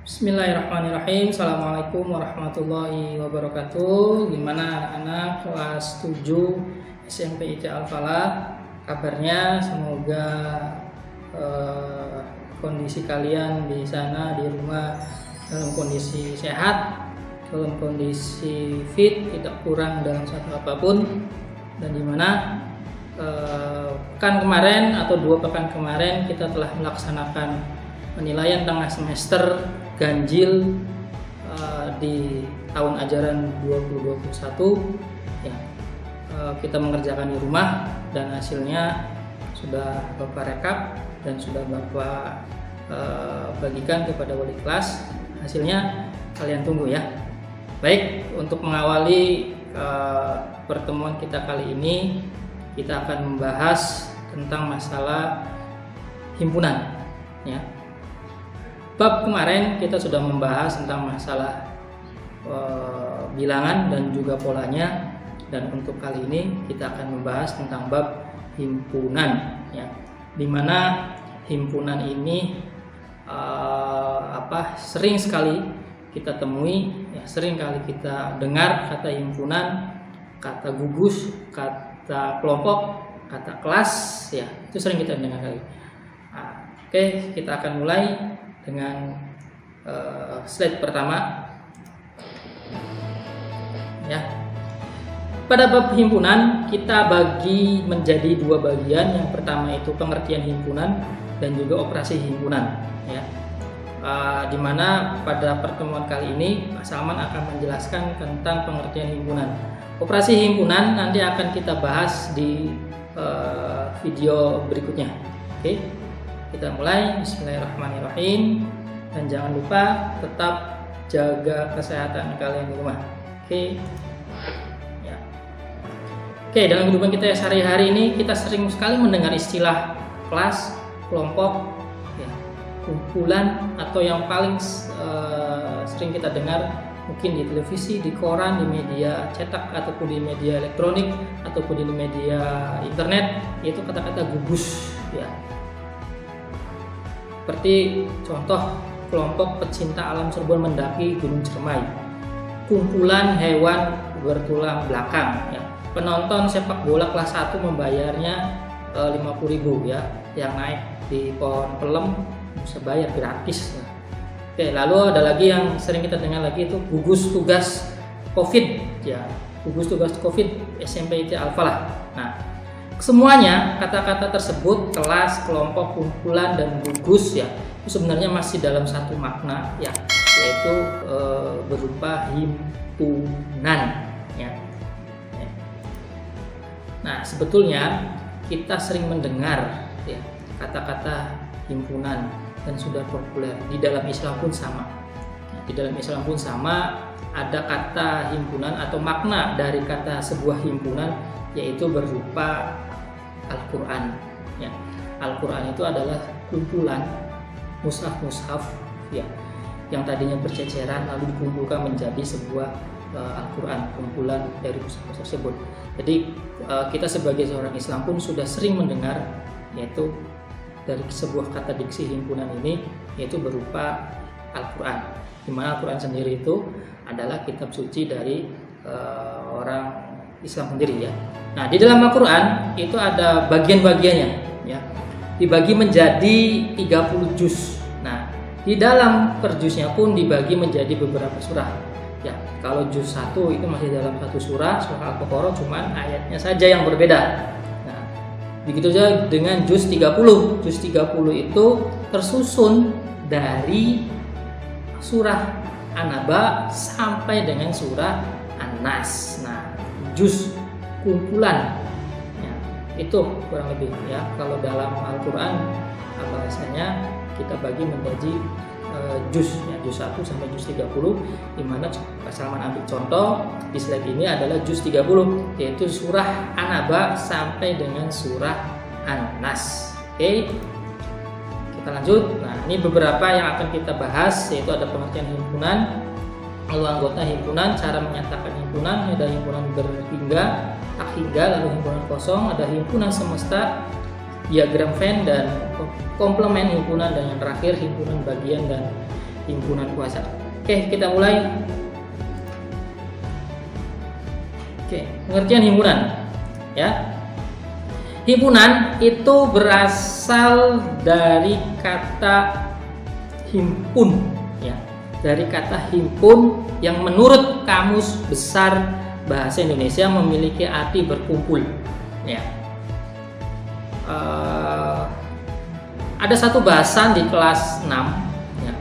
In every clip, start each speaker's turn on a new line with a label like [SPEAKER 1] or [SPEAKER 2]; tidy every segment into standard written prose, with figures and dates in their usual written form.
[SPEAKER 1] Bismillahirrahmanirrahim. Assalamualaikum warahmatullahi wabarakatuh. Gimana anak-anak kelas 7 SMP IC Al-Falah? Kabarnya semoga kondisi kalian di sana di rumah dalam kondisi sehat, dalam kondisi fit, tidak kurang dalam satu apapun. Dan dimana pekan kemarin atau 2 pekan kemarin kita telah melaksanakan penilaian tengah semester ganjil di tahun ajaran 2021 ya. Kita mengerjakan di rumah dan hasilnya sudah Bapak rekap dan sudah Bapak bagikan kepada wali kelas. Hasilnya kalian tunggu ya. Baik, untuk mengawali pertemuan kita kali ini, kita akan membahas tentang masalah himpunan ya. Bab kemarin kita sudah membahas tentang masalah bilangan dan juga polanya, dan untuk kali ini kita akan membahas tentang bab himpunan ya, dimana himpunan ini sering sekali kita temui ya, sering kali kita dengar kata himpunan, kata gugus, kata kelompok, kata kelas ya, itu sering kita dengar kali. Oke, kita akan mulai dengan slide pertama ya. Pada bab himpunan kita bagi menjadi 2 bagian. Yang pertama itu pengertian himpunan dan juga operasi himpunan ya. Dimana pada pertemuan kali ini Pak Salman akan menjelaskan tentang pengertian himpunan. Operasi himpunan nanti akan kita bahas di video berikutnya. Oke, kita mulai. Bismillahirrahmanirrahim. Dan jangan lupa tetap jaga kesehatan kalian di rumah. Oke. Ya. Oke, dalam kehidupan kita sehari-hari ini kita sering sekali mendengar istilah kelas, kelompok, ya, kumpulan, atau yang paling sering kita dengar mungkin di televisi, di koran, di media cetak ataupun di media elektronik ataupun di media internet, yaitu kata-kata gugus ya. Seperti contoh, kelompok pecinta alam Cirebon mendaki Gunung Ciremai, kumpulan hewan bertulang belakang ya. Penonton sepak bola kelas 1 membayarnya 50.000 ya, yang naik di pohon pelem bisa bayar gratis ya. Oke, lalu ada lagi yang sering kita dengar lagi itu gugus tugas COVID ya, gugus tugas COVID SMP IC Al-Falah. Nah, semuanya kata-kata tersebut, kelas, kelompok, kumpulan, dan gugus ya, itu sebenarnya masih dalam satu makna ya, yaitu berupa himpunan ya. Nah, sebetulnya kita sering mendengar ya kata-kata himpunan dan sudah populer. Di dalam Islam pun sama. Di dalam Islam pun sama, ada kata himpunan atau makna dari kata sebuah himpunan, yaitu berupa Al-Quran ya. Al-Quran itu adalah kumpulan mushaf-mushaf ya, yang tadinya berceceran lalu dikumpulkan menjadi sebuah Al-Quran, kumpulan dari mushaf tersebut. Jadi kita sebagai seorang Islam pun sudah sering mendengar yaitu dari sebuah kata diksi himpunan ini, yaitu berupa Al-Quran, di mana Al-Quran sendiri itu adalah kitab suci dari orang Islam sendiri ya. Nah, di dalam Al-Quran itu ada bagian-bagiannya ya, dibagi menjadi 30 juz. Nah, di dalam per juznya pun dibagi menjadi beberapa surah ya. Kalau juz 1 itu masih dalam satu surah Al-Baqarah, cuman ayatnya saja yang berbeda. Nah, begitu saja dengan juz 30. Juz 30 itu tersusun dari surah An-Naba sampai dengan surah An-Nas. Nah, juz kumpulan ya, itu kurang lebih ya. Kalau dalam Al-Quran bahasanya kita bagi menjadi juz ya, juz 1 sampai juz 30, di mana Pak Salman ambil contoh di slide ini adalah juz 30, yaitu surah An-Naba sampai dengan surah An-Nas. Oke, kita lanjut. Nah, ini beberapa yang akan kita bahas, yaitu ada pengertian himpunan, lalu anggota himpunan, cara menyatakan himpunan, ada himpunan berhingga, tak hingga, lalu himpunan kosong, ada himpunan semesta, diagram Venn dan komplement himpunan, dan yang terakhir himpunan bagian dan himpunan kuasa. Oke, kita mulai. Oke, pengertian himpunan ya. Himpunan itu berasal dari kata himpun ya. Dari kata himpun yang menurut Kamus Besar Bahasa Indonesia memiliki arti berkumpul ya. Ada satu bahasan di kelas 6 ya,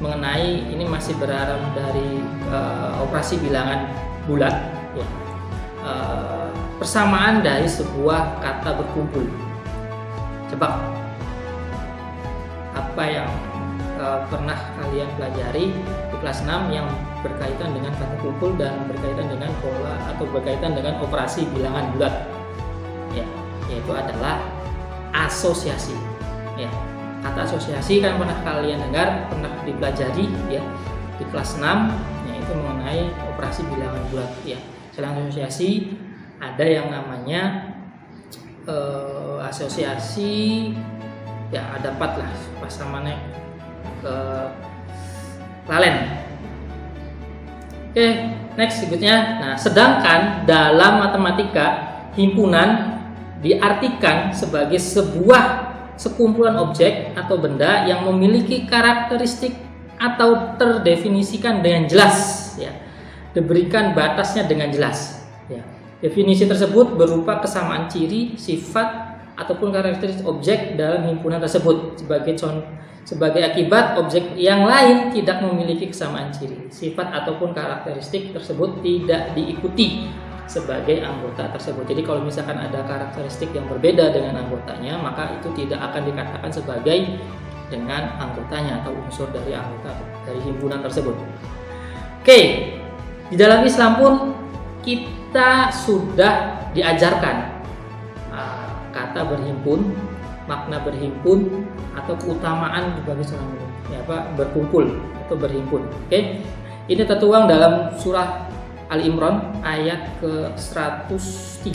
[SPEAKER 1] mengenai ini masih berarah dari operasi bilangan bulat ya. Persamaan dari sebuah kata berkumpul. Coba apa yang pernah kalian pelajari di kelas 6 yang berkaitan dengan kata kumpul dan berkaitan dengan pola atau berkaitan dengan operasi bilangan bulat ya, yaitu adalah asosiasi ya. Kata asosiasi kan pernah kalian dengar, pernah dipelajari ya di kelas 6, yaitu mengenai operasi bilangan bulat ya. Selain asosiasi ada yang namanya asosiasi ya, ada 4 lah pasamannya ke lalen. Oke, next berikutnya. Nah, sedangkan dalam matematika himpunan diartikan sebagai sebuah sekumpulan objek atau benda yang memiliki karakteristik atau terdefinisikan dengan jelas ya, diberikan batasnya dengan jelas ya. Definisi tersebut berupa kesamaan ciri, sifat ataupun karakteristik objek dalam himpunan tersebut. Sebagai akibat, objek yang lain tidak memiliki kesamaan ciri, sifat ataupun karakteristik tersebut tidak diikuti sebagai anggota tersebut. Jadi kalau misalkan ada karakteristik yang berbeda dengan anggotanya, maka itu tidak akan dikatakan sebagai dengan anggotanya atau unsur dari anggota dari himpunan tersebut. Oke, di dalam Islam pun kita sudah diajarkan kata berhimpun, makna berhimpun atau keutamaan bagi seorang ya, berkumpul atau berhimpun. Oke, ini tertuang dalam surah Ali Imran ayat ke-103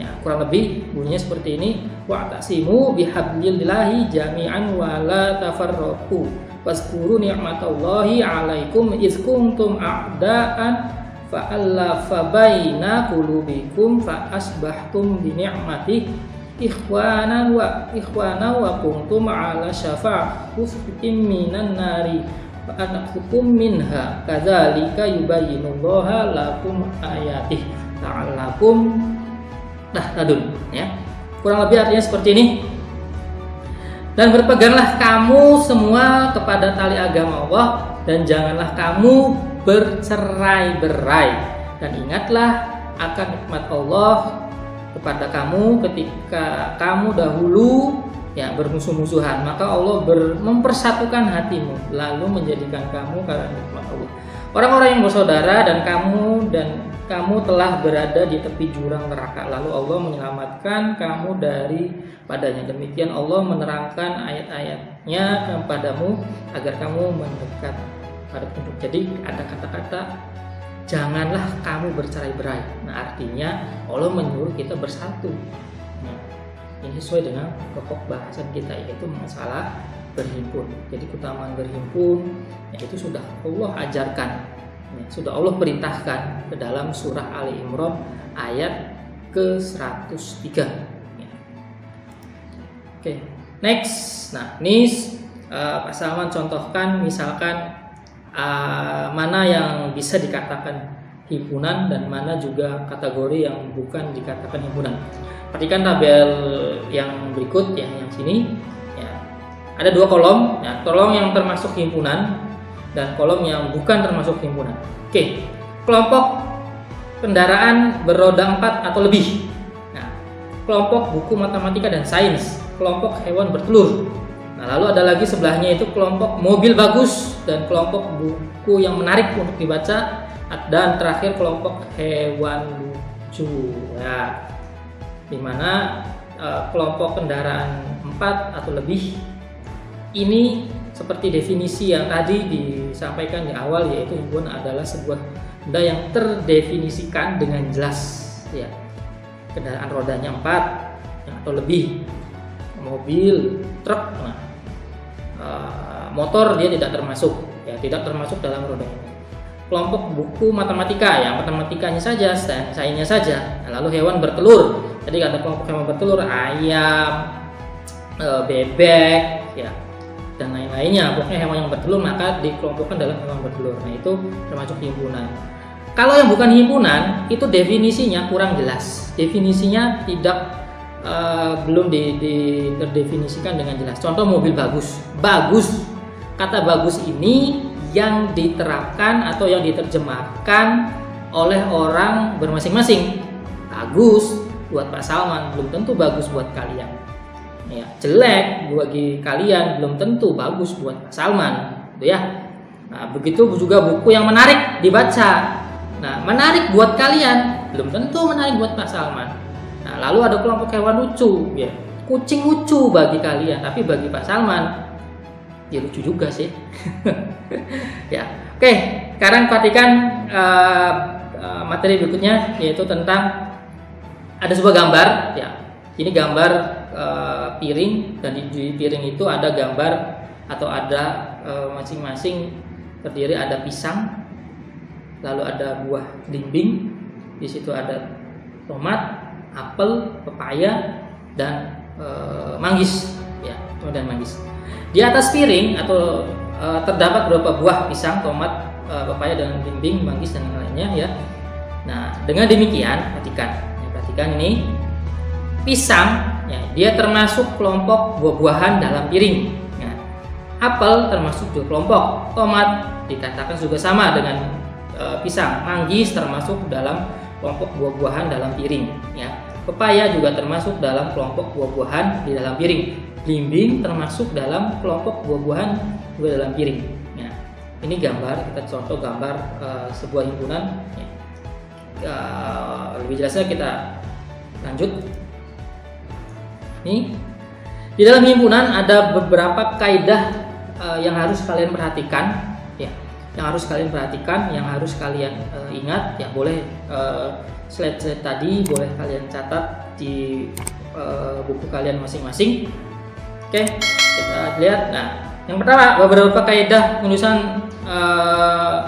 [SPEAKER 1] ya, kurang lebih bunyinya seperti ini: wa'tasimu bihablillahi jami'an wa la tafarraqu wazkuru ni'matallahi 'alaikum idz kuntum a'da'an fa'alafa baina qulubikum fa asbahtum bi ni'matihi ikhwana wa kuntum 'ala syafa' hufin minan nari fa anaqtum minha kadzalika yubayyinullahu lakum ayatihi ta'allakum tahtadun ya. Kurang lebih artinya seperti ini. Dan berpeganglah kamu semua kepada tali agama Allah dan janganlah kamu bercerai-berai, dan ingatlah akan nikmat Allah kepada kamu ketika kamu dahulu ya bermusuh-musuhan, maka Allah mempersatukan hatimu lalu menjadikan kamu karena nikmat Allah orang-orang yang bersaudara, dan kamu telah berada di tepi jurang neraka, lalu Allah menyelamatkan kamu daripadanya. Demikian Allah menerangkan ayat-ayatnya kepadamu agar kamu mendekat pada petunjuk. Jadi ada kata-kata janganlah kamu bercerai-berai. Nah, artinya Allah menyuruh kita bersatu. Nah, ini sesuai dengan pokok bahasan kita, yaitu masalah berhimpun. Jadi keutamaan berhimpun ya, itu sudah Allah ajarkan ya, sudah Allah perintahkan ke dalam surah Ali Imran ayat ke-103 ya. Oke, next. Nah, ini Pak Salman contohkan misalkan mana yang bisa dikatakan himpunan dan mana juga kategori yang bukan dikatakan himpunan. Perhatikan tabel yang berikut ya, yang sini ya. Ada 2 kolom ya, kolom yang termasuk himpunan dan kolom yang bukan termasuk himpunan. Oke, kelompok kendaraan beroda 4 atau lebih. Nah, kelompok buku matematika dan sains, kelompok hewan bertelur. Nah, lalu ada lagi sebelahnya itu kelompok mobil bagus dan kelompok buku yang menarik untuk dibaca, dan terakhir kelompok hewan lucu ya, dimana kelompok kendaraan 4 atau lebih ini seperti definisi yang tadi disampaikan di awal, yaitu himpunan adalah sebuah benda yang terdefinisikan dengan jelas ya, kendaraan rodanya 4 atau lebih, mobil, truk. Nah, motor dia tidak termasuk, ya tidak termasuk dalam roda ini. Kelompok buku matematika, ya matematikanya saja, sainsnya saja. Nah, lalu hewan bertelur, jadi ada kelompok hewan bertelur, ayam, bebek, ya dan lain-lainnya. Pokoknya hewan yang bertelur maka dikelompokkan dalam hewan bertelur. Nah itu termasuk himpunan. Kalau yang bukan himpunan itu definisinya kurang jelas. Definisinya tidak belum terdefinisikan dengan jelas. Contoh mobil bagus. Bagus. Kata bagus ini yang diterapkan atau yang diterjemahkan oleh orang bermasing-masing. Bagus buat Pak Salman belum tentu bagus buat kalian. Ya, jelek bagi kalian belum tentu bagus buat Pak Salman, gitu ya. Nah, begitu juga buku yang menarik dibaca. Nah, menarik buat kalian belum tentu menarik buat Pak Salman. Nah, lalu ada kelompok hewan lucu, ya. Kucing lucu bagi kalian, tapi bagi Pak Salman ya lucu juga sih. Ya, oke. Sekarang perhatikan materi berikutnya, yaitu tentang ada sebuah gambar. Ya, ini gambar piring, dan di piring itu ada gambar atau ada masing-masing terdiri ada pisang, lalu ada buah belimbing, di situ ada tomat, apel, pepaya, dan manggis, ya, dan manggis. Di atas piring atau terdapat beberapa buah pisang, tomat, pepaya, dan belimbing, manggis, dan lainnya, ya. Nah, dengan demikian perhatikan ini pisang. Ya, dia termasuk kelompok buah-buahan dalam piring. Ya. Apel termasuk juga kelompok. Tomat dikatakan juga sama dengan pisang. Manggis termasuk dalam kelompok buah-buahan dalam piring. Ya. Pepaya juga termasuk dalam kelompok buah-buahan di dalam piring. Belimbing termasuk dalam kelompok buah-buahan juga dalam piring. Ya. Ini gambar, kita contoh gambar sebuah himpunan. Ya. Lebih jelasnya kita lanjut. Nih, di dalam himpunan ada beberapa kaidah yang harus kalian perhatikan, ya, yang harus kalian perhatikan, yang harus kalian ingat. Ya, boleh slide-slide tadi boleh kalian catat di buku kalian masing-masing. Oke, kita lihat. Nah, yang pertama beberapa kaidah penulisan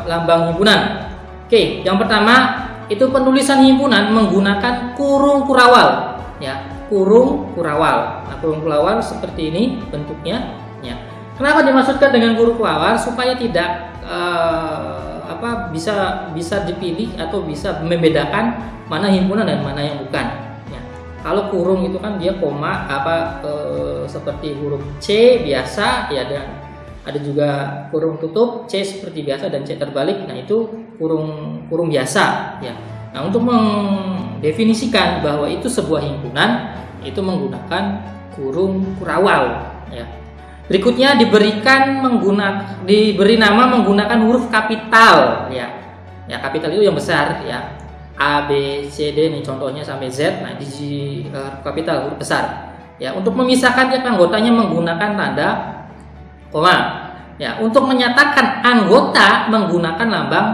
[SPEAKER 1] lambang himpunan. Oke, yang pertama itu penulisan himpunan menggunakan kurung kurawal, ya. Kurung kurawal. Nah, kurung kurawal seperti ini bentuknya. Ya. Kenapa dimaksudkan dengan kurung kurawal? Supaya tidak bisa dipilih atau bisa membedakan mana himpunan dan mana yang bukan. Ya. Kalau kurung itu kan dia koma seperti huruf C biasa, ya, dan ada juga kurung tutup C seperti biasa dan C terbalik. Nah itu kurung biasa. Ya. Nah, untuk mendefinisikan bahwa itu sebuah himpunan itu menggunakan kurung kurawal. Ya. Berikutnya diberi nama menggunakan huruf kapital. Ya, ya kapital itu yang besar. Ya, A, B, C, D nih contohnya sampai Z. Nah di kapital huruf besar. Ya, untuk memisahkan tiap anggotanya menggunakan tanda koma. Ya, untuk menyatakan anggota menggunakan lambang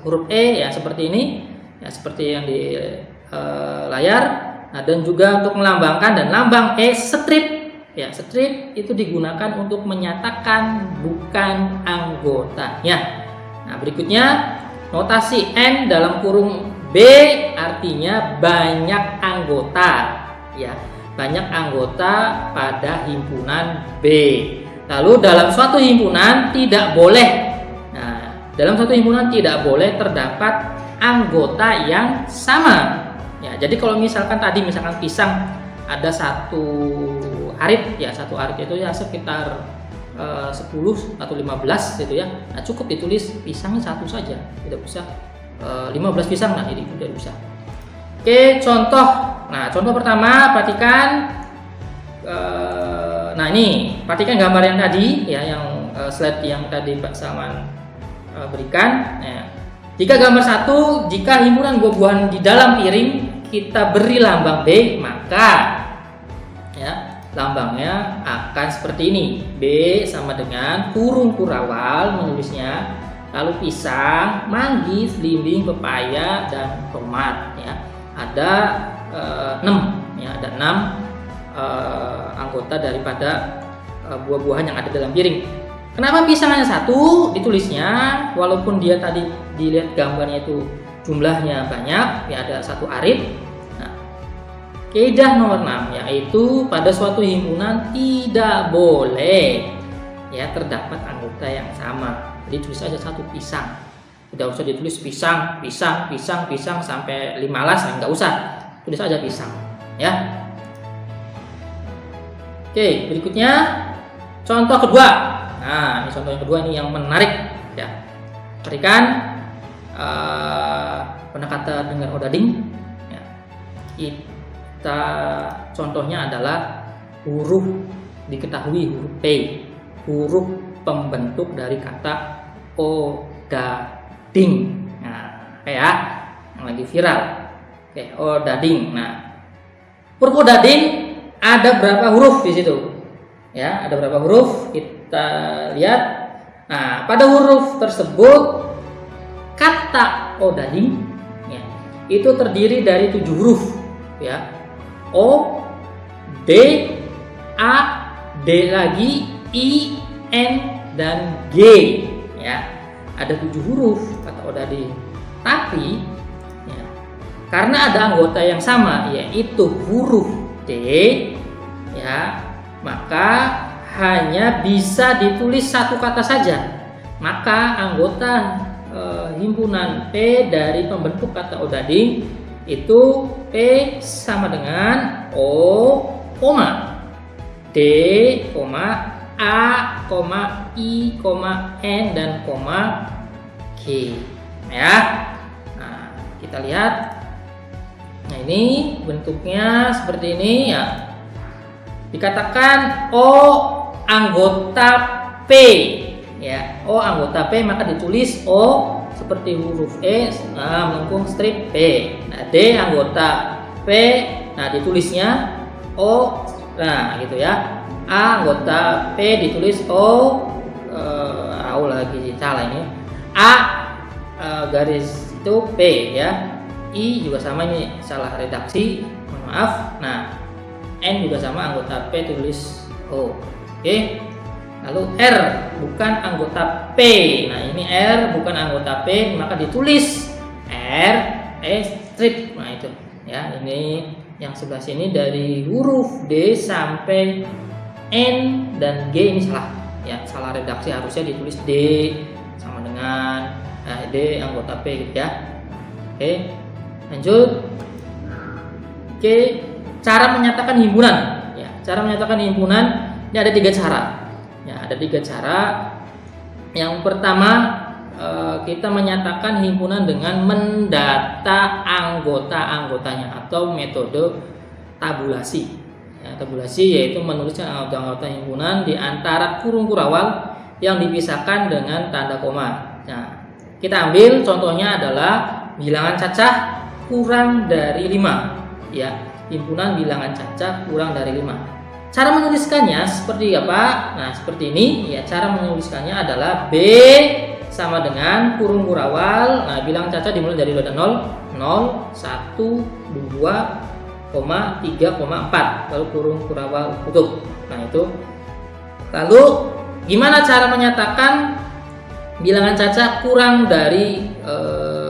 [SPEAKER 1] huruf E, ya seperti ini. Ya, seperti yang di layar. Nah, dan juga untuk melambangkan dan lambang E strip. Ya, strip itu digunakan untuk menyatakan bukan anggotanya. Nah, berikutnya notasi N dalam kurung B artinya banyak anggota. Ya, banyak anggota pada himpunan B. Lalu dalam suatu himpunan tidak boleh. Nah, dalam suatu himpunan tidak boleh terdapat anggota yang sama. Ya, jadi kalau misalkan tadi pisang ada satu arit, ya satu arit itu ya sekitar 10 atau 15 gitu ya. Nah, cukup ditulis pisangnya satu saja, tidak usah 15 pisang. Nah, ini tidak usah. Oke, contoh. Nah, contoh pertama perhatikan. Nah, ini perhatikan gambar yang tadi ya, yang slide yang tadi Pak Salman berikan. Nah, jika gambar 1, jika himpunan buah-buahan di dalam piring kita beri lambang B, maka ya lambangnya akan seperti ini. B sama dengan kurung kurawal menulisnya, lalu pisang, manggis, belimbing, pepaya, dan tomat. Ya, ada 6, ya ada 6 anggota daripada buah-buahan yang ada dalam piring. Kenapa pisang hanya satu ditulisnya, walaupun dia tadi dilihat gambarnya itu jumlahnya banyak, ya ada satu arif. Nah, kaidah nomor 6 yaitu pada suatu himpunan tidak boleh ya terdapat anggota yang sama. Jadi tulis aja satu pisang. Tidak usah ditulis pisang, pisang, pisang, pisang sampai 15, enggak usah. Tulis aja pisang, ya. Oke, berikutnya contoh kedua. Nah, ini contoh yang kedua ini yang menarik, ya. Perhatikan penekatan dengan odading. Ya. Kita contohnya adalah huruf, diketahui huruf P, huruf pembentuk dari kata odading. Nah, kayak yang lagi viral. Oke, odading. Nah, huruf odading ada berapa huruf di situ? Ya, ada berapa huruf? Kita lihat. Nah, pada huruf tersebut kata odading ya, itu terdiri dari 7 huruf ya. O, D, A, D lagi, I, N dan G ya. Ada 7 huruf kata odading. Tapi ya, karena ada anggota yang sama yaitu huruf D ya, maka hanya bisa ditulis satu kata saja. Maka anggota himpunan P dari pembentuk kata odading itu P sama dengan O, D, A, I, N dan G ya. Nah, kita lihat. Nah, ini bentuknya seperti ini ya. Dikatakan O anggota P ya. O anggota P maka ditulis O seperti huruf E melengkung strip P. Nah, D anggota P, nah ditulisnya O, nah gitu ya. A anggota P ditulis O, lagi salah ini. A garis itu P ya. I juga sama, ini salah redaksi, mohon maaf. Nah, N juga sama, anggota P tulis O. Oke. Lalu R bukan anggota P. Nah, ini R bukan anggota P, maka ditulis R strip. Nah, itu ya. Ini yang sebelah sini dari huruf D sampai N dan G ini salah. Ya, salah redaksi, harusnya ditulis D sama dengan D anggota P gitu ya. Oke. Lanjut. Oke, cara menyatakan himpunan. Ya, cara menyatakan himpunan ini ada 3 cara. Ya, ada 3 cara. Yang pertama, kita menyatakan himpunan dengan mendata anggota-anggotanya atau metode tabulasi. Ya, tabulasi yaitu menuliskan anggota-anggota himpunan di antara kurung kurawal yang dipisahkan dengan tanda koma. Nah, kita ambil contohnya adalah bilangan cacah kurang dari 5 ya, himpunan bilangan cacah kurang dari 5. Cara menuliskannya seperti apa? Nah, seperti ini ya. Cara menuliskannya adalah B sama dengan kurung kurawal. Nah, bilangan cacah dimulai dari 0, 1, 2, 3, 4, lalu kurung kurawal tutup. Nah, itu. Lalu gimana cara menyatakan bilangan cacah kurang dari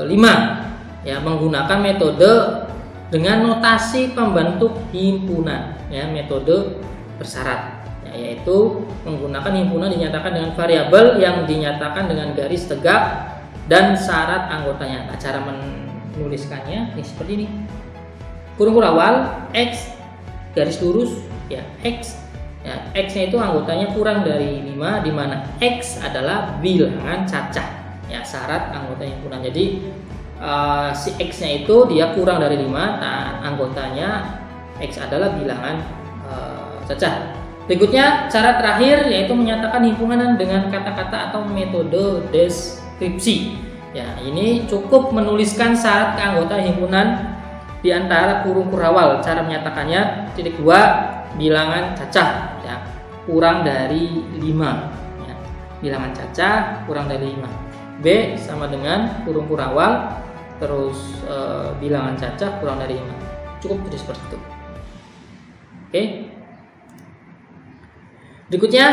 [SPEAKER 1] 5? Ya, menggunakan metode dengan notasi pembentuk himpunan ya, metode bersyarat ya, yaitu menggunakan himpunan dinyatakan dengan variabel yang dinyatakan dengan garis tegak dan syarat anggotanya. Nah, cara menuliskannya ini seperti ini. Kurung kurawal X garis lurus ya, X ya, X-nya itu anggotanya kurang dari 5, di mana X adalah bilangan cacah ya, syarat anggota himpunan. Jadi si X-nya itu dia kurang dari 5, nah anggotanya X adalah bilangan cacah. Berikutnya cara terakhir yaitu menyatakan himpunan dengan kata-kata atau metode deskripsi. Ya, ini cukup menuliskan syarat keanggotaan himpunan di antara kurung kurawal. Cara menyatakannya titik 2 bilangan cacah ya, kurang dari 5 ya. Bilangan cacah kurang dari 5. B sama dengan kurung kurawal terus bilangan cacah kurang dari 5. Cukup jadi seperti itu. Oke. Berikutnya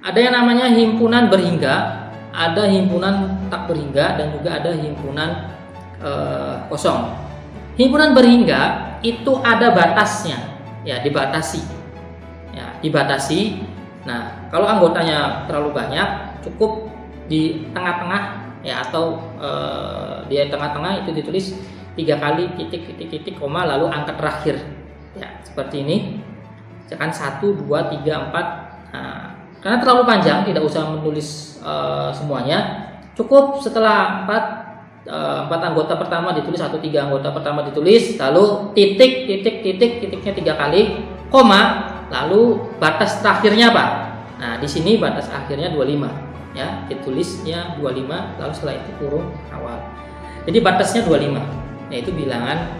[SPEAKER 1] Ada yang namanya himpunan berhingga, ada himpunan tak berhingga, dan juga ada himpunan kosong. Himpunan berhingga itu ada batasnya, ya, dibatasi. Ya, dibatasi. Nah, kalau anggotanya terlalu banyak, cukup di tengah-tengah, ya, atau di tengah-tengah itu ditulis 3 kali titik, koma, lalu angka terakhir, ya, seperti ini. Misalkan 1, 2, 3, 4. Nah, karena terlalu panjang, tidak usah menulis semuanya. Cukup setelah 4 anggota pertama ditulis, 1, 3 anggota pertama ditulis, lalu titiknya 3 kali, koma, lalu batas terakhirnya apa? Nah, di sini batas akhirnya 25, ya, ditulisnya 25, lalu setelah itu kurung awal. Jadi batasnya 25, yaitu bilangan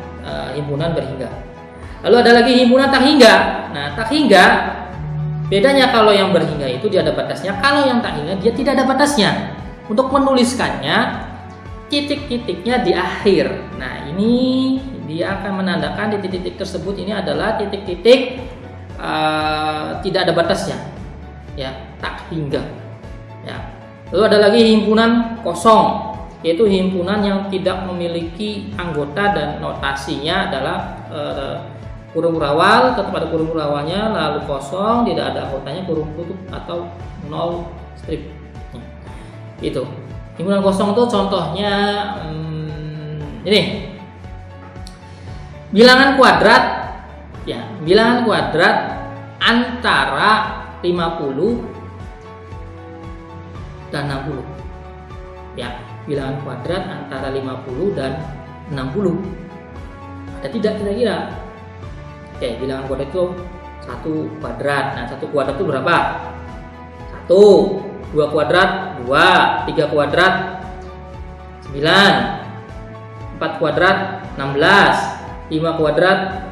[SPEAKER 1] himpunan berhingga. Lalu ada lagi himpunan tak hingga. Nah, tak hingga bedanya, kalau yang berhingga itu dia ada batasnya, kalau yang tak hingga dia tidak ada batasnya. Untuk menuliskannya, titik-titiknya di akhir. Nah, ini dia akan menandakan di titik-titik tersebut ini adalah titik-titik tidak ada batasnya, ya, tak hingga. Ya. Lalu ada lagi himpunan kosong, yaitu himpunan yang tidak memiliki anggota dan notasinya adalah kurung awal, tetap ada kurung awalnya, lalu kosong, tidak ada anggotanya, kurung tutup atau 0 strip. Itu. Himpunan kosong itu contohnya ini. Bilangan kuadrat, ya, bilangan kuadrat antara 50 dan 60. Ya, bilangan kuadrat antara 50 dan 60. Ada tidak kira-kira? Oke, bilangan kuadrat itu 1 kuadrat. Nah, 1 kuadrat itu berapa? 1. 2 kuadrat 2, 3 kuadrat 9, 4 kuadrat 16, 5 kuadrat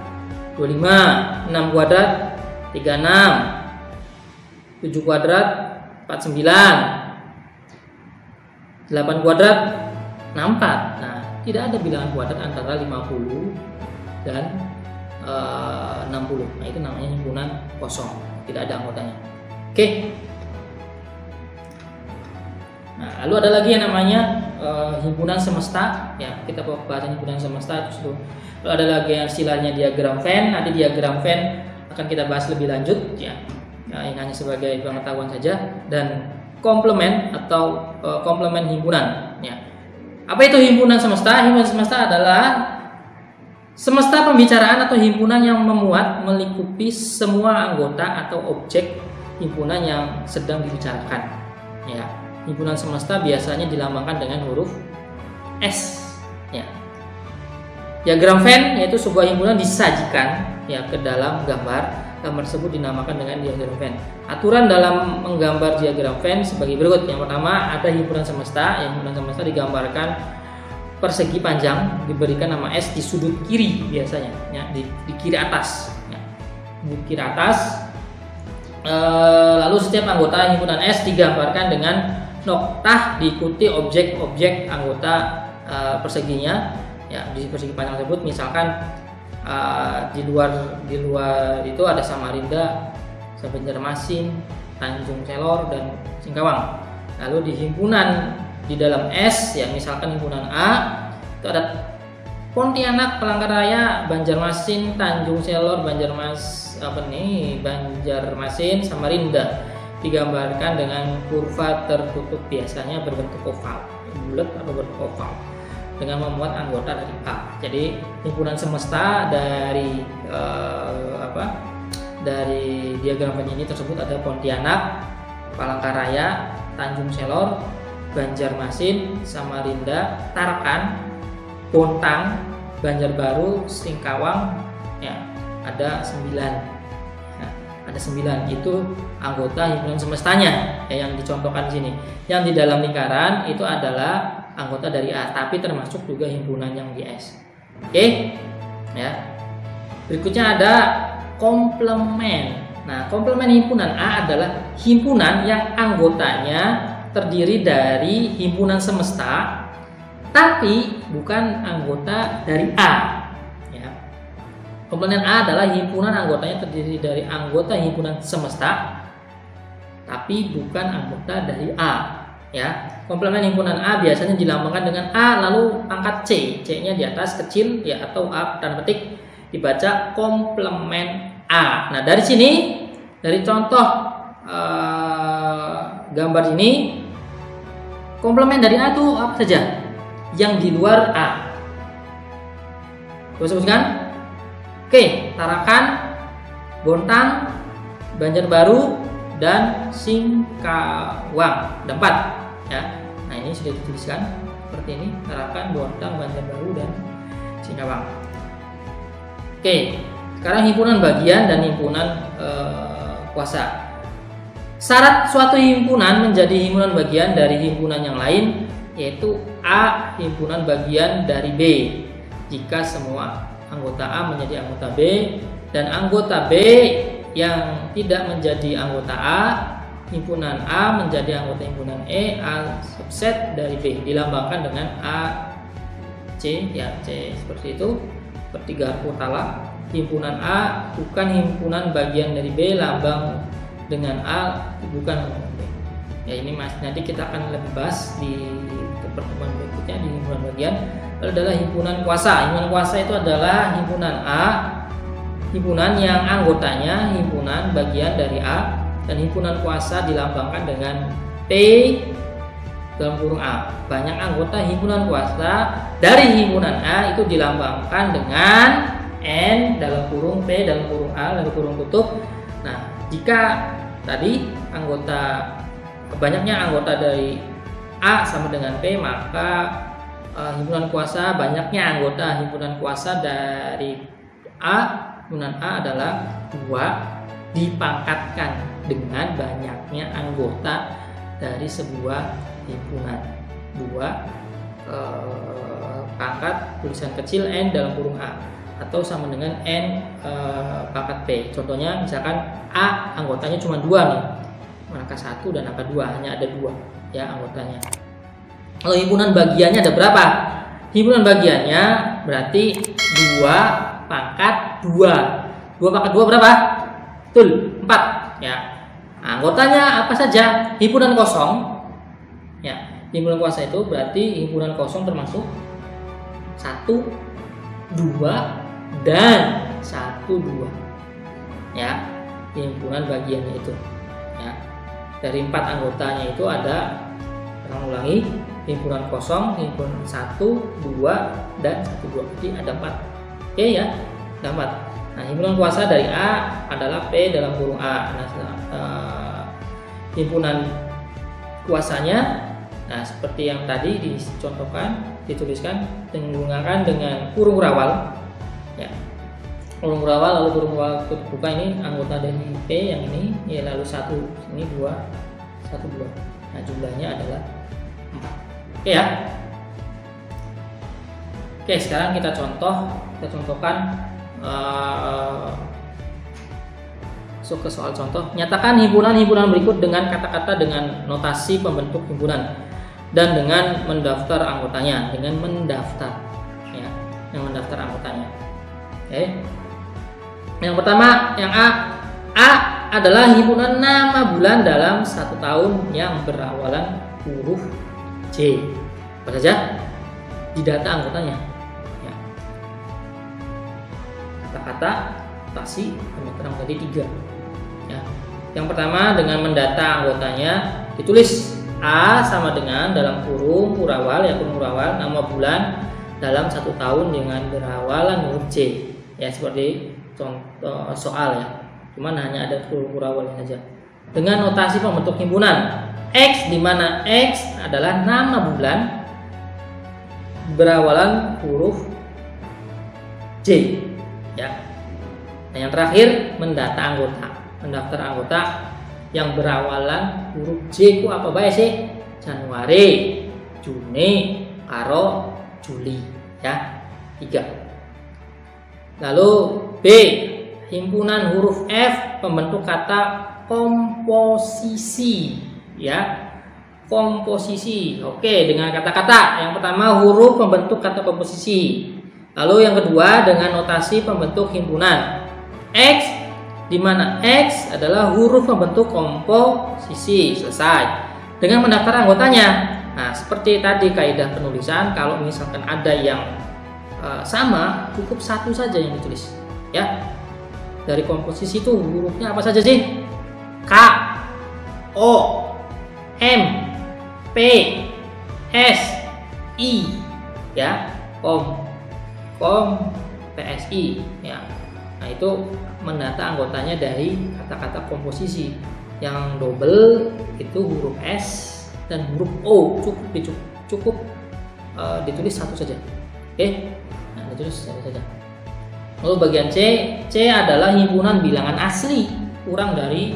[SPEAKER 1] 25, 6 kuadrat 36, 7 kuadrat 49, 8 kuadrat 64. Nah, tidak ada bilangan kuadrat antara 50 dan 60. Nah, itu namanya himpunan kosong, tidak ada anggotanya. Oke. Nah, lalu ada lagi yang namanya himpunan semesta, ya, kita bahas himpunan semesta itu. Lalu ada lagi yang istilahnya diagram Venn. Nanti diagram Venn akan kita bahas lebih lanjut, ya. Nah, ini hanya sebagai pengetahuan saja. Dan komplement atau komplement himpunan, ya. Apa itu himpunan semesta? Himpunan semesta adalah semesta pembicaraan atau himpunan yang memuat, melingkupi semua anggota atau objek himpunan yang sedang dibicarakan, ya. Himpunan semesta biasanya dilambangkan dengan huruf S, ya. Diagram Venn yaitu sebuah himpunan disajikan, ya, ke dalam gambar. Gambar tersebut dinamakan dengan diagram Venn. Aturan dalam menggambar diagram Venn sebagai berikut. Yang pertama, ada himpunan semesta. Yang himpunan semesta digambarkan persegi panjang, diberikan nama S di sudut kiri biasanya, ya, di kiri atas, ya. Di kiri atas. Lalu setiap anggota himpunan S digambarkan dengan noktah diikuti objek-objek anggota perseginya, ya, di persegi panjang tersebut. Misalkan di luar itu ada Samarinda, Banjarmasin, Tanjung Selor, dan Singkawang. Lalu di himpunan di dalam S, ya, misalkan himpunan A itu ada Pontianak, Palangkaraya, Banjarmasin, Tanjung Selor, Banjarmasin, Samarinda. Digambarkan dengan kurva tertutup, biasanya berbentuk oval, bulat atau berbentuk oval, dengan memuat anggota dari A. Jadi himpunan semesta dari dari diagram Venn ini tersebut ada Pontianak, Palangkaraya, Tanjung Selor, Banjarmasin, Samarinda, Tarakan, Bontang, Banjarbaru, Singkawang, ya, ada 9. Ada 9 itu anggota himpunan semestanya, ya, yang dicontohkan di sini. Yang di dalam lingkaran itu adalah anggota dari A, tapi termasuk juga himpunan yang di S. Oke, ya. Berikutnya ada komplement. Nah, komplement himpunan A adalah himpunan yang anggotanya terdiri dari himpunan semesta, tapi bukan anggota dari A. Komplement A adalah himpunan anggotanya terdiri dari anggota himpunan semesta, tapi bukan anggota dari A. Ya, komplemen himpunan A biasanya dilambangkan dengan A lalu pangkat C, C-nya di atas kecil ya, atau A tanda petik dibaca komplemen A. Nah, dari sini, dari contoh gambar ini, komplemen dari A itu apa saja yang di luar A? Coba sebutkan. Oke, Tarakan, Bontang, Banjarbaru, dan Singkawang. Ada 4 ya. Nah, ini sudah dituliskan seperti ini: Tarakan, Bontang, Banjarbaru, dan Singkawang. Oke, sekarang himpunan bagian dan himpunan kuasa. Syarat suatu himpunan menjadi himpunan bagian dari himpunan yang lain yaitu A himpunan bagian dari B jika semua anggota A menjadi anggota B dan anggota B yang tidak menjadi anggota A, himpunan A menjadi anggota himpunan E, A subset dari B dilambangkan dengan A C ya, C seperti itu, seperti garpu talak. Himpunan A bukan himpunan bagian dari B, lambang dengan A bukan B. Ya, ini nanti kita akan lebih bahas di pertemuan berikutnya di himpunan bagian. Lalu adalah himpunan kuasa. Himpunan kuasa itu adalah himpunan A, himpunan yang anggotanya himpunan bagian dari A, dan himpunan kuasa dilambangkan dengan P dalam kurung A. Banyak anggota himpunan kuasa dari himpunan A itu dilambangkan dengan N dalam kurung P dalam kurung A dalam kurung tutup. Nah, jika tadi banyaknya anggota dari A sama dengan P, maka himpunan kuasa banyaknya anggota himpunan kuasa dari A, himpunan A adalah 2 dipangkatkan dengan banyaknya anggota dari sebuah himpunan. 2 pangkat tulisan kecil N dalam kurung A atau sama dengan N pangkat P. Contohnya misalkan A anggotanya cuma 2 nih, angka 1 dan angka 2, hanya ada 2 ya anggotanya. Kalau himpunan bagiannya ada berapa? Himpunan bagiannya berarti 2 pangkat 2. 2 pangkat 2 berapa? Betul, 4 ya. Anggotanya apa saja? Himpunan kosong ya. Himpunan kuasa itu berarti himpunan kosong termasuk 1, 2 dan 1, 2 ya, himpunan bagiannya itu ya. Dari 4 anggotanya itu ada, kita ulangi, himpunan kosong, himpunan 1, 2 dan 1, 2, jadi ada 4. Oke ya, ada 4. Nah, himpunan kuasa dari A adalah P dalam kurung A. Nah, himpunan kuasanya, nah seperti yang tadi dicontohkan, dituliskan menggunakan dengan kurung rawal ya. Kurung rawal lalu kurung rawal terbuka, ini anggota dari P yang ini ya, lalu 1 ini 2 1 2. Nah, jumlahnya adalah 4. Oke ya. Oke, sekarang kita contohkan masuk ke soal contoh. Nyatakan himpunan-himpunan berikut dengan kata-kata dengan notasi pembentuk himpunan dan dengan mendaftar anggotanya, dengan mendaftar ya, yang mendaftar anggotanya. Oke. Yang pertama, yang A adalah himpunan nama bulan dalam 1 tahun yang berawalan huruf J. Apa saja di data anggotanya ya. Kata-kata notasi terang tadi 3 ya. Yang pertama, dengan mendata anggotanya ditulis A sama dengan dalam kurung murawal ya, kurung murawal nama bulan dalam 1 tahun dengan berawalan huruf J ya, seperti contoh soal ya, cuman hanya ada kurung murawalnya saja. Dengan notasi pembentuk himpunan X, di mana X adalah nama bulan berawalan huruf J ya. Nah, yang terakhir, mendata anggota, mendaftar anggota yang berawalan huruf J ku apa bae sih? Januari, Juni, karo Juli ya, 3. Lalu B, himpunan huruf F pembentuk kata komposisi ya, komposisi. Oke, dengan kata-kata yang pertama huruf pembentuk kata komposisi, lalu yang kedua dengan notasi pembentuk himpunan X di mana X adalah huruf pembentuk komposisi. Selesai. Dengan mendaftar anggotanya. Nah, seperti tadi kaidah penulisan, kalau misalkan ada yang sama, cukup satu saja yang ditulis. Ya. Dari komposisi itu hurufnya apa saja sih? K, O, M, P, S, I, ya, PSI, ya. Nah, itu mendata anggotanya dari kata-kata komposisi. Yang double itu huruf S dan huruf O, cukup ditulis satu saja. Oke, nah, ditulis satu saja. Lalu bagian C adalah himpunan bilangan asli kurang dari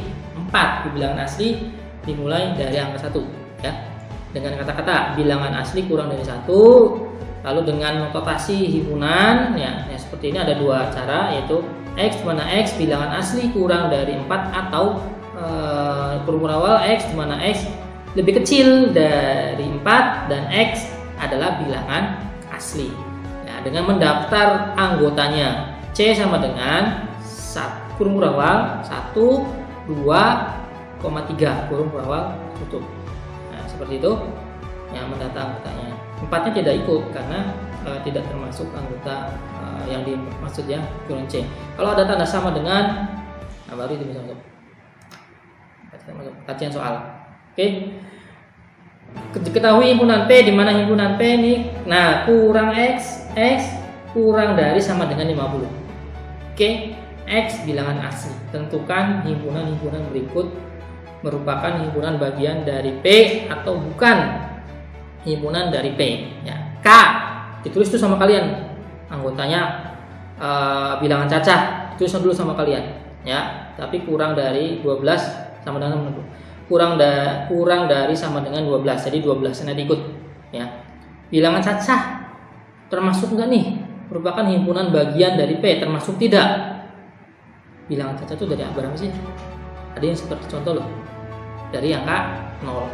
[SPEAKER 1] 4. Bilangan asli dimulai dari angka 1, ya. Dengan kata-kata bilangan asli kurang dari 1, lalu dengan notasi himpunan, ya seperti ini ada dua cara, yaitu X dimana X bilangan asli kurang dari 4 atau kurung awal X dimana X lebih kecil dari 4 dan X adalah bilangan asli. Ya, dengan mendaftar anggotanya, C sama dengan kurung awal 1, 2,3 kurung awal tutup. Nah, seperti itu yang mendata anggotanya. 4-nya tidak ikut karena tidak termasuk anggota yang dimaksud, ya, kurung C. Kalau ada tanda sama dengan, nah, baru itu bisa masuk kajian soal. Oke. Ketahui himpunan P, di mana himpunan P ini, nah, kurang X kurang dari sama dengan 50. Oke, X bilangan asli. Tentukan himpunan-himpunan berikut merupakan himpunan bagian dari P atau bukan himpunan dari P. Ya. K ditulis itu sama kalian. Anggotanya bilangan cacah ditulis dulu sama kalian. Ya, tapi kurang dari 12 sama dengan 60. Kurang dari sama dengan 12. Jadi 12 ini ikut, ya. Bilangan cacah termasuk enggak nih? Merupakan himpunan bagian dari P, termasuk tidak? Bilangan cacah itu dari berapa sih? Ada yang seperti contoh loh. Dari angka 0,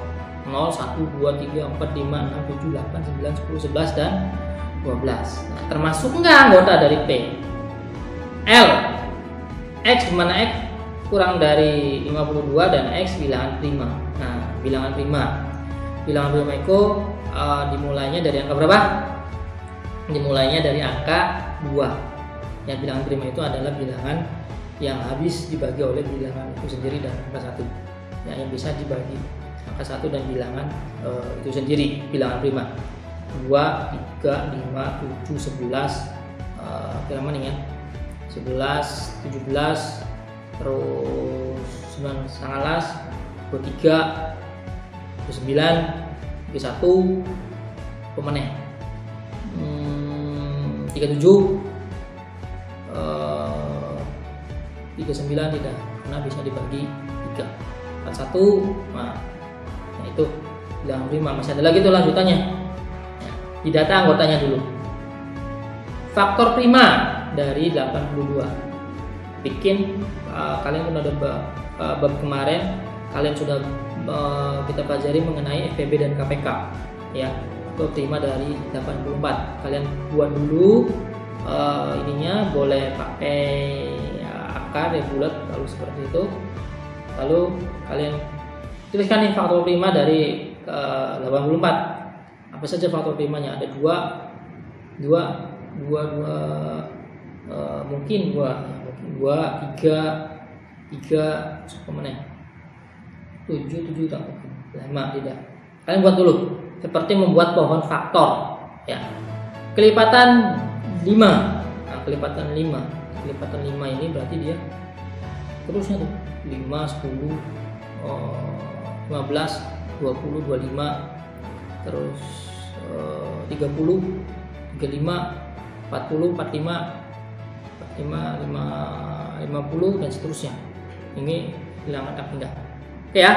[SPEAKER 1] 1, 2, 3, 4, 5, 6, 7, 8, 9, 10, 11 dan 12. Nah, termasuk enggak anggota dari P? L, X dimana X kurang dari 52 dan X bilangan prima. Nah, bilangan prima itu dimulainya dari angka berapa? Dimulainya dari angka 2. Ya, bilangan prima itu adalah bilangan yang habis dibagi oleh bilangan itu sendiri dan angka 1. Ya, yang bisa dibagi angka 1 dan bilangan itu sendiri, bilangan prima. 2, 3, 5, 7, 11, kira mana ya? 11, 17, terus 19, 23, 29, 31, pemenang 37, 39 tidak, karena bisa dibagi 3, 41, nah itu bilangan prima. Masih ada lagi tuh lanjutannya. Ya, didata anggotanya dulu. Faktor prima dari 82. Bikin kalian pun ada bab kemarin kalian sudah kita pelajari mengenai FPB dan KPK, ya. Faktor prima dari 84. Kalian buat dulu ininya, boleh pakai akar ya, bulat lalu seperti itu. Lalu kalian tuliskan nih faktor prima dari 84. Apa saja faktor primanya? Ada 2, mungkin 3 pemenang 7 tak mungkin, 5 tidak. Kalian buat dulu seperti membuat pohon faktor, ya. Kelipatan 5. Nah, kelipatan 5 ini berarti dia terusnya tuh 5, 10, 15, 20, 25, terus 30, 35, 40, 45, 50 dan seterusnya. Ini bilangan pindah. Oke ya.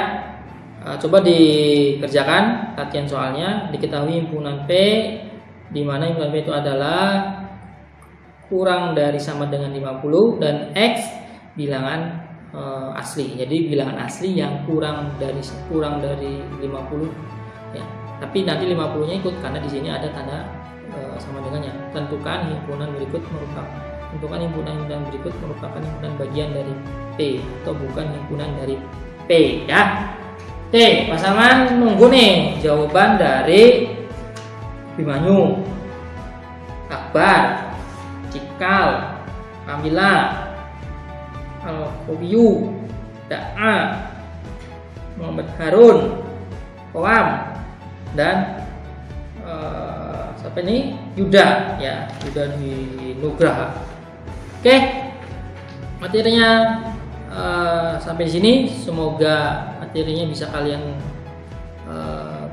[SPEAKER 1] Coba dikerjakan latihan soalnya. Diketahui himpunan P, di mana himpunan P itu adalah kurang dari sama dengan 50 dan X bilangan asli. Jadi bilangan asli yang kurang dari 50, ya. Tapi nanti 50-nya ikut karena di sini ada tanda sama dengannya. Tentukan himpunan berikut merupakan Tentukan himpunan-himpunan berikut merupakan himpunan bagian dari P atau bukan himpunan dari P ya. Oke, Mas Salman nunggu nih jawaban dari Abimanyu, Akbar, Cikal, Kamila, Al-Kobiyu, Da'a, Muhammad Harun, Koam, dan siapa ini? Yuda ya, Yuda di Nugraha. Oke, materinya sampai di sini. Semoga materinya bisa kalian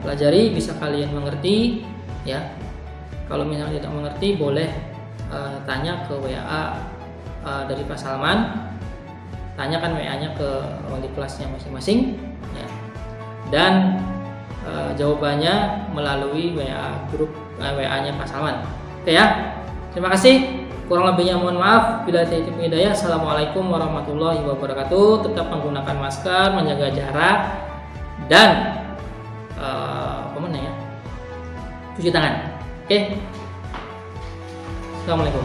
[SPEAKER 1] pelajari, bisa kalian mengerti ya. Kalau misalnya tidak mengerti boleh tanya ke WA dari Pak Salman, tanyakan WA-nya ke wali kelasnya masing-masing ya. Dan jawabannya melalui WA grup WA-nya Pak Salman. Oke ya. Terima kasih. Kurang lebihnya mohon maaf. Bila taufiq hidayah. Assalamualaikum warahmatullahi wabarakatuh. Tetap menggunakan masker, menjaga jarak, dan cuci tangan. Oke. Assalamualaikum.